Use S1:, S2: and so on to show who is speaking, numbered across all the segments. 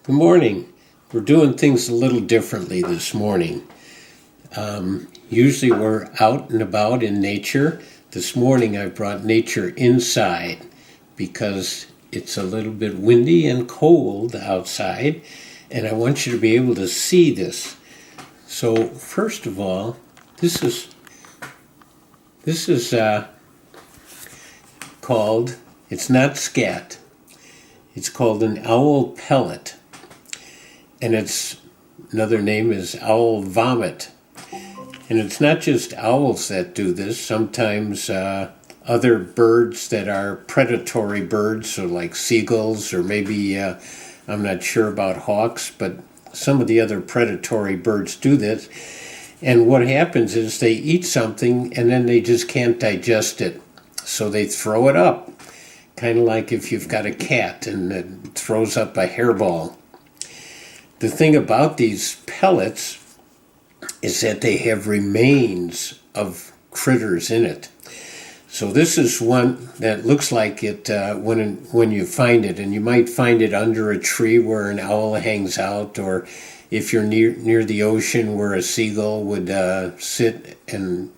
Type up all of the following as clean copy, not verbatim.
S1: Good morning. We're doing things a little differently this morning. Usually we're out and about in nature. This morning I brought nature inside because it's a little bit windy and cold outside, and I want you to be able to see this. So first of all, this is called, it's not scat, it's called an owl pellet. And its another name is owl vomit. And it's not just owls that do this. Sometimes other birds that are predatory birds, so like seagulls, or maybe, I'm not sure about hawks, but some of the other predatory birds do this. And what happens is they eat something and then they just can't digest it. So they throw it up. Kind of like if you've got a cat and it throws up a hairball. The thing about these pellets is that they have remains of critters in it. So this is one that looks like it when you find it, and you might find it under a tree where an owl hangs out, or if you're near the ocean where a seagull would sit and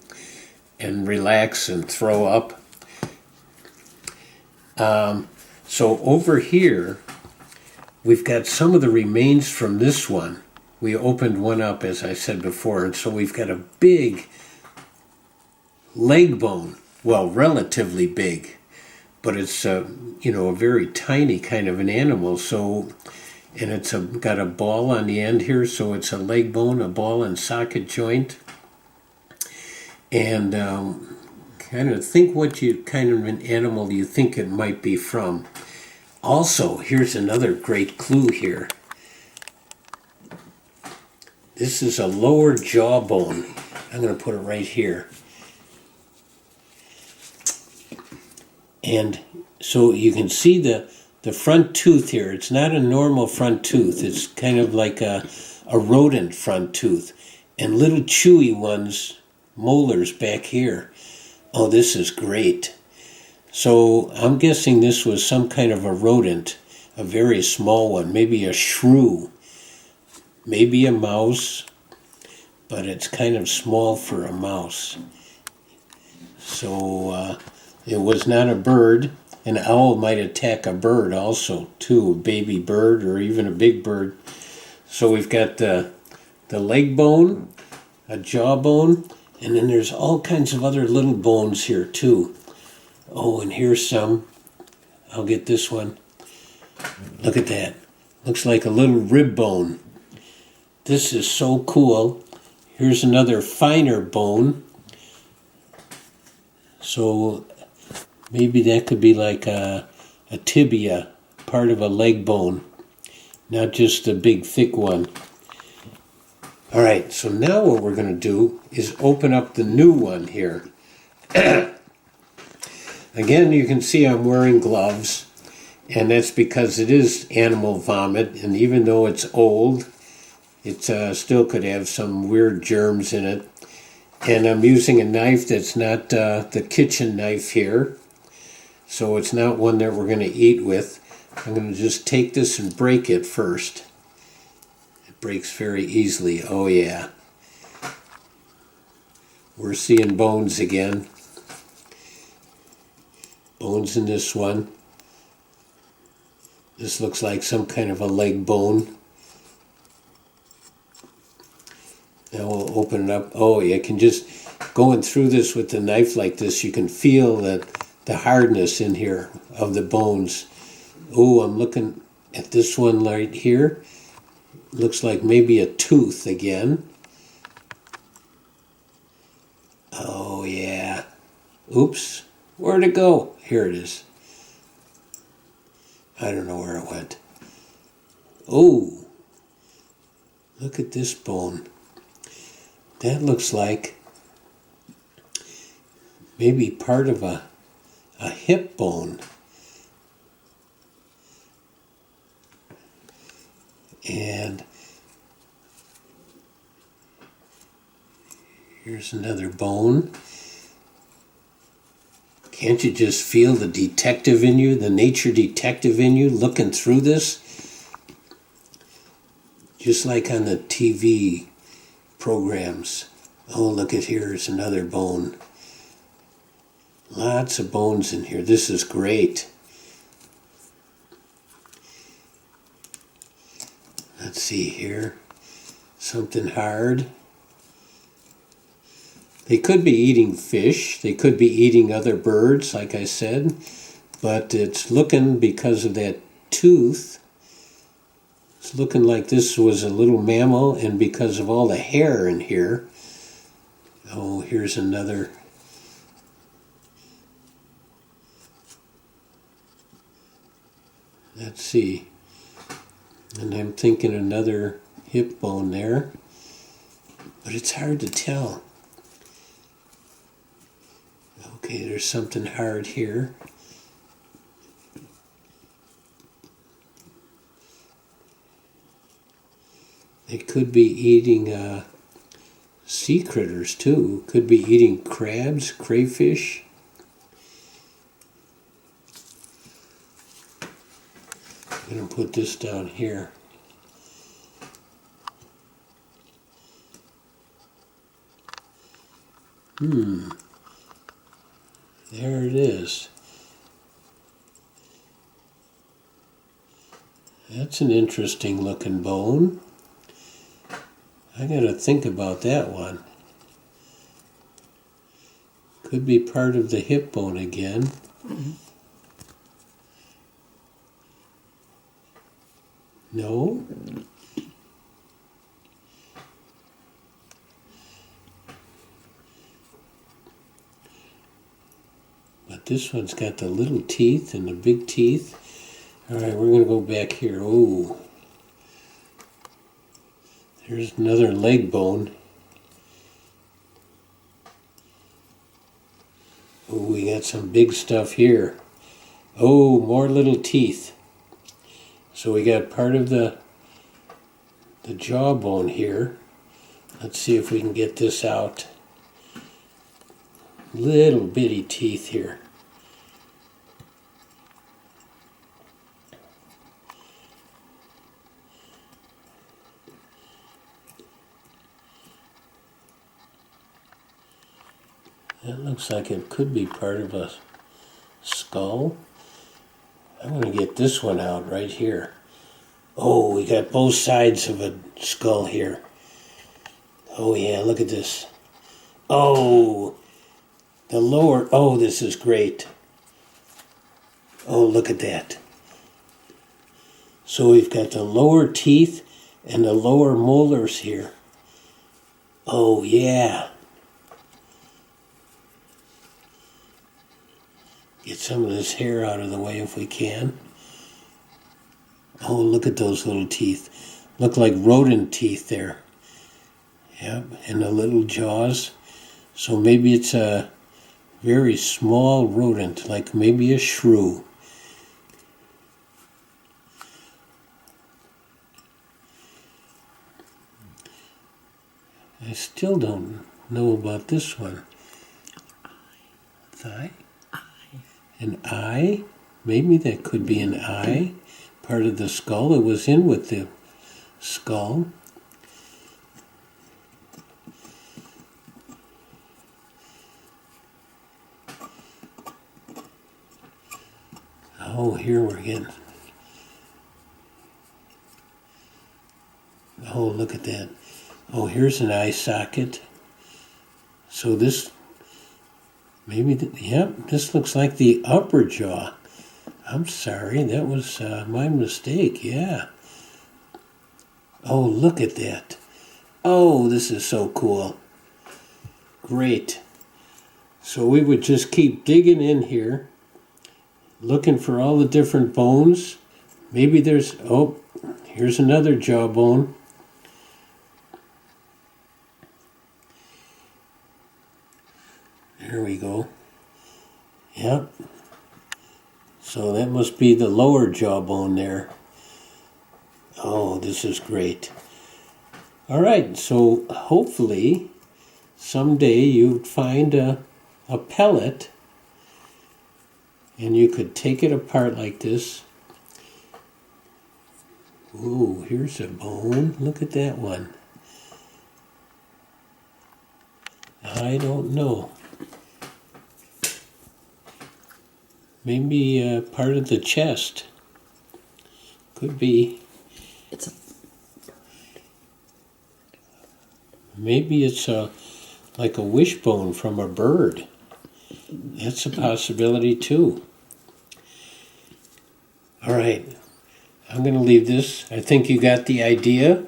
S1: relax and throw up. So over here, we've got some of the remains from this one. We opened one up, as I said before, and so we've got a big leg bone. Well, relatively big, but it's a very tiny kind of an animal. So, and it's got a ball on the end here, so it's a leg bone, a ball and socket joint. And kind of think what kind of an animal you think it might be from. Also, here's another great clue here. This is a lower jawbone. I'm going to put it right here. And so you can see the front tooth here. It's not a normal front tooth. It's kind of like a rodent front tooth. And little chewy ones, molars back here. Oh, this is great. So I'm guessing this was some kind of a rodent, a very small one, maybe a shrew, maybe a mouse, but it's kind of small for a mouse. So it was not a bird. An owl might attack a bird also, too, a baby bird or even a big bird. So we've got the leg bone, a jawbone, and then there's all kinds of other little bones here, too. Oh, and here's some. I'll get this one. Look at that. Looks like a little rib bone. This is so cool. Here's another finer bone. So maybe that could be like a tibia, part of a leg bone, not just a big thick one. All right, so now what we're going to do is open up the new one here. Again, you can see I'm wearing gloves, and that's because it is animal vomit, and even though it's old, it still could have some weird germs in it. And I'm using a knife that's not the kitchen knife here, so it's not one that we're going to eat with. I'm going to just take this and break it first. It breaks very easily. Oh yeah. We're seeing bones again. Bones in this one. This looks like some kind of a leg bone. Now we'll open it up. Oh, you can just, going through this with the knife like this, you can feel the hardness in here of the bones. Oh, I'm looking at this one right here. Looks like maybe a tooth again. Oh, yeah. Oops. Where'd it go? Here it is. I don't know where it went. Oh, look at this bone. That looks like maybe part of a hip bone. And here's another bone. Can't you just feel the detective in you, the nature detective in you looking through this? just like on the TV programs. Oh, look at here's another bone. Lots of bones in here. This is great. Let's see here. Something hard. They could be eating fish. They could be eating other birds, like I said. But it's looking, because of that tooth, it's looking like this was a little mammal, and because of all the hair in here. Oh, here's another. Let's see. And I'm thinking another hip bone there. But it's hard to tell. Okay, there's something hard here. They could be eating sea critters too. Could be eating crabs, crayfish. I'm going to put this down here. There it is. That's an interesting looking bone. I got to think about that one. Could be part of the hip bone again. No? But this one's got the little teeth and the big teeth. All right, we're going to go back here. Oh, there's another leg bone. Oh, we got some big stuff here. Oh, more little teeth. So we got part of the jawbone here. Let's see if we can get this out. Little bitty teeth here. That looks like it could be part of a skull. I'm going to get this one out right here. Oh, we got both sides of a skull here. Oh yeah, look at this. Oh, the lower, oh, this is great. Oh, look at that. So we've got the lower teeth and the lower molars here. Oh yeah. Get some of this hair out of the way if we can. Oh, look at those little teeth. Look like rodent teeth there. Yep, and the little jaws. So maybe it's a very small rodent, like maybe a shrew. I still don't know about this one. Thigh? An eye? Maybe that could be an eye. Part of the skull. It was in with the skull. Oh, here we're getting. Oh, look at that. Oh, here's an eye socket. So this, maybe, yep, this looks like the upper jaw. I'm sorry, that was my mistake, yeah. Oh, look at that. Oh, this is so cool. Great. So we would just keep digging in here, looking for all the different bones. Maybe there's, oh, here's another jawbone. There we go. Yep. So that must be the lower jawbone there. Oh, this is great. All right, so hopefully someday you'd find a pellet and you could take it apart like this Ooh, here's a bone. Look at that one. I don't know. Maybe part of the chest. Could be.
S2: It's a
S1: Maybe it's like a wishbone from a bird. That's a possibility too. All right, I'm going to leave this. I think you got the idea.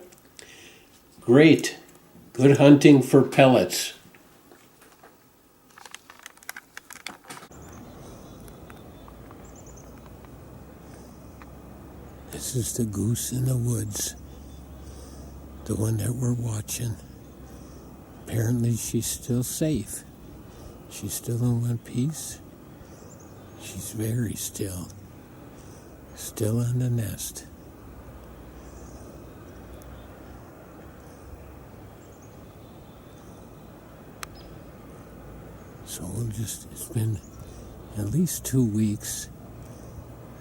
S1: Great. Good hunting for pellets. This is the goose in the woods, the one that we're watching. Apparently she's still safe. She's still in one piece. She's very still. Still on the nest. So it's been at least 2 weeks.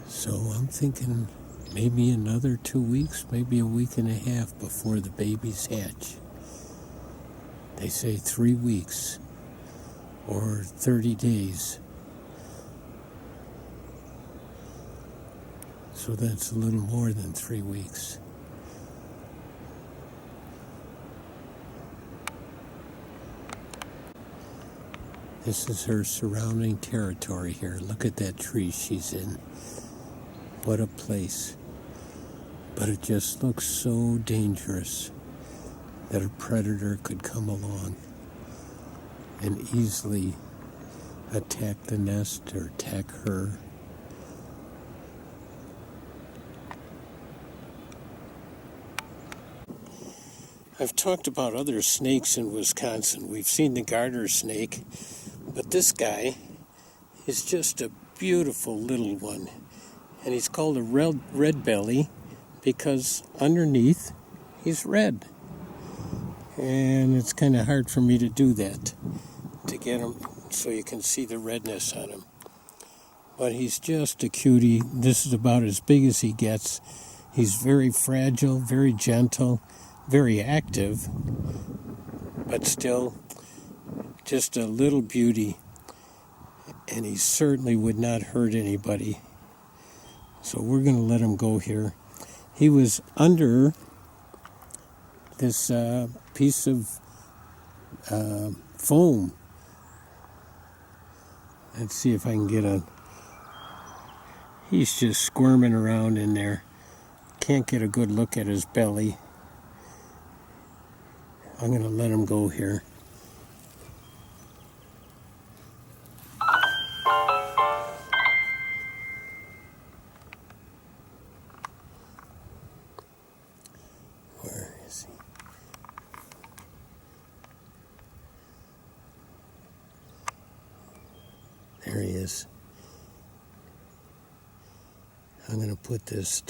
S1: So I'm thinking maybe another 2 weeks, maybe a week and a half before the babies hatch. They say 3 weeks or 30 days. So that's a little more than 3 weeks. This is her surrounding territory here. Look at that tree she's in. What a place. But it just looks so dangerous that a predator could come along and easily attack the nest or attack her. I've talked about other snakes in Wisconsin. We've seen the garter snake, but this guy is just a beautiful little one. And he's called a red belly because underneath he's red. And it's kind of hard for me to do that, to get him so you can see the redness on him. But he's just a cutie. This is about as big as he gets. He's very fragile, very gentle, very active, but still just a little beauty. And he certainly would not hurt anybody. So we're going to let him go here. He was under this piece of foam. Let's see if I can get a... He's just squirming around in there. Can't get a good look at his belly. I'm going to let him go here. Where is he? There he is. I'm going to put this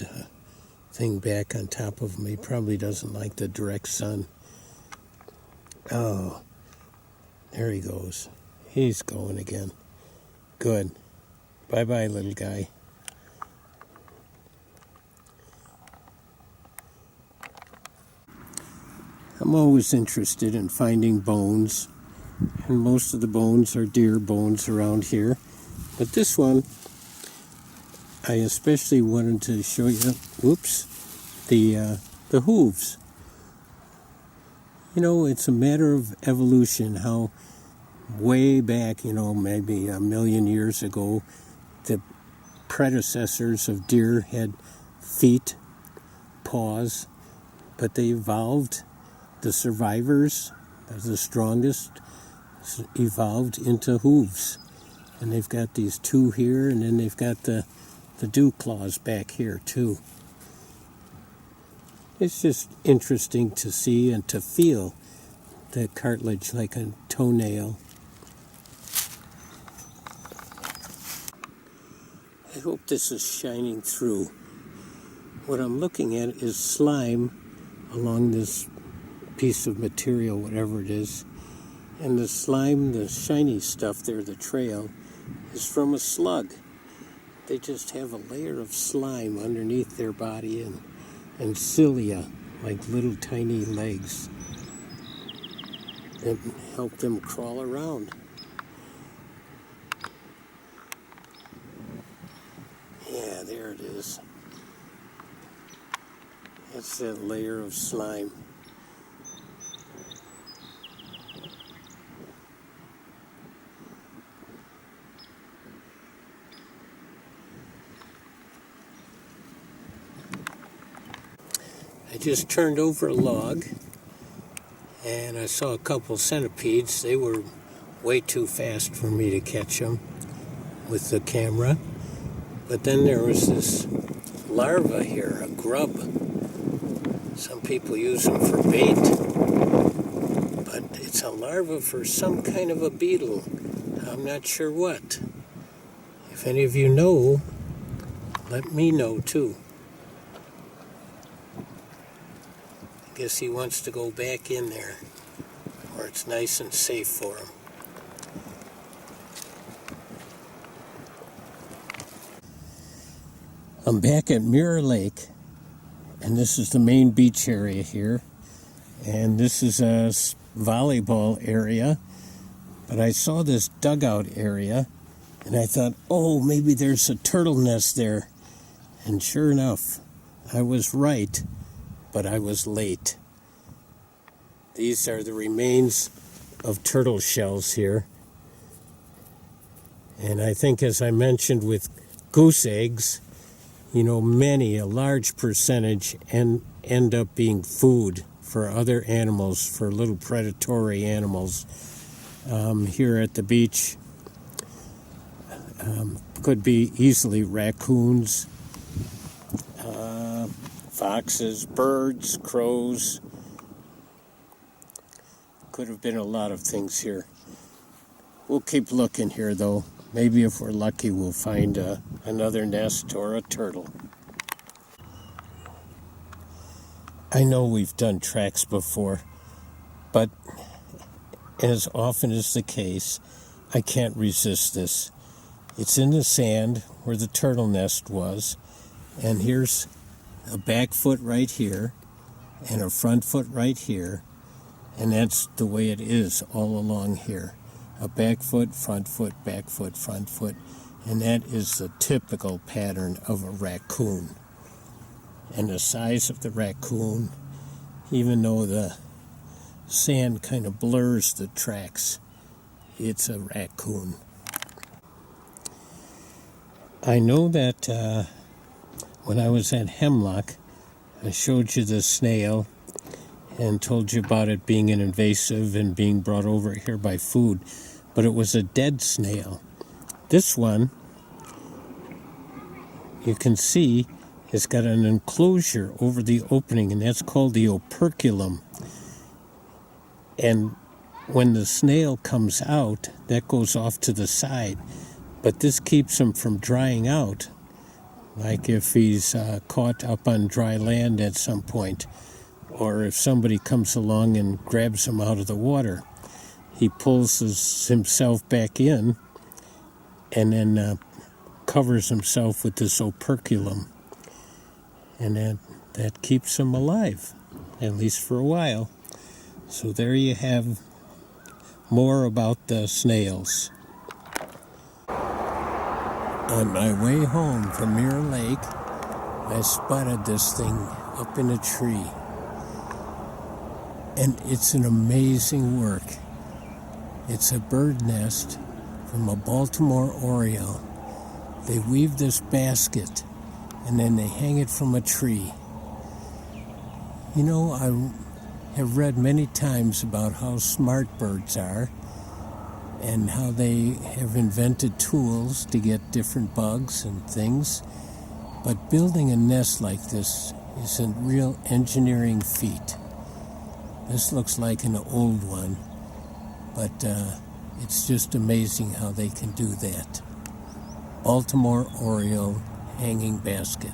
S1: thing back on top of him. He probably doesn't like the direct sun. Oh, there he goes. He's going again. Good. Bye-bye, little guy. I'm always interested in finding bones, and most of the bones are deer bones around here. But this one, I especially wanted to show you, the hooves. You know, it's a matter of evolution, how way back, maybe a million years ago, the predecessors of deer had feet, paws, but they evolved. The survivors, the strongest, evolved into hooves. And they've got these two here, and then they've got the dew claws back here too. It's just interesting to see and to feel the cartilage like a toenail. I hope this is shining through. What I'm looking at is slime along this piece of material, whatever it is. And the slime, the shiny stuff there, the trail, is from a slug. They just have a layer of slime underneath their body, and and cilia, like little tiny legs that help them crawl around. Yeah, there it is. That's that layer of slime. I just turned over a log and I saw a couple centipedes. They were way too fast for me to catch them with the camera. But then there was this larva here, a grub. Some people use them for bait, but it's a larva for some kind of a beetle. I'm not sure what. If any of you know, let me know too. I guess he wants to go back in there where it's nice and safe for him. I'm back at Mirror Lake, and this is the main beach area here, and this is a volleyball area, but I saw this dugout area, and I thought, oh, maybe there's a turtle nest there, and sure enough, I was right, but I was late. These are the remains of turtle shells here, and I think, as I mentioned with goose eggs, you know, a large percentage end up being food for other animals, for little predatory animals. Here at the beach, could be easily raccoons, foxes, birds, crows. Could have been a lot of things here. We'll keep looking here, though. Maybe if we're lucky, we'll find another nest or a turtle. I know we've done tracks before, but as often is the case, I can't resist this. It's in the sand where the turtle nest was, and here's a back foot right here and a front foot right here, and that's the way it is all along here. A back foot, front foot, back foot, front foot, and that is the typical pattern of a raccoon. And the size of the raccoon, even though the sand kind of blurs the tracks, it's a raccoon. I know that when I was at Hemlock, I showed you the snail and told you about it being an invasive and being brought over here by food, but it was a dead snail. This one, you can see, has got an enclosure over the opening, and that's called the operculum. And when the snail comes out, that goes off to the side, but this keeps him from drying out, like if he's caught up on dry land at some point, or if somebody comes along and grabs him out of the water. He pulls himself back in and then covers himself with this operculum. And that keeps him alive, at least for a while. So there you have more about the snails. On my way home from Mirror Lake, I spotted this thing up in a tree. And it's an amazing work. It's a bird nest from a Baltimore oriole. They weave this basket and then they hang it from a tree. You know, I have read many times about how smart birds are and how they have invented tools to get different bugs and things. But building a nest like this is a real engineering feat. This looks like an old one, but it's just amazing how they can do that. Baltimore oriole hanging basket.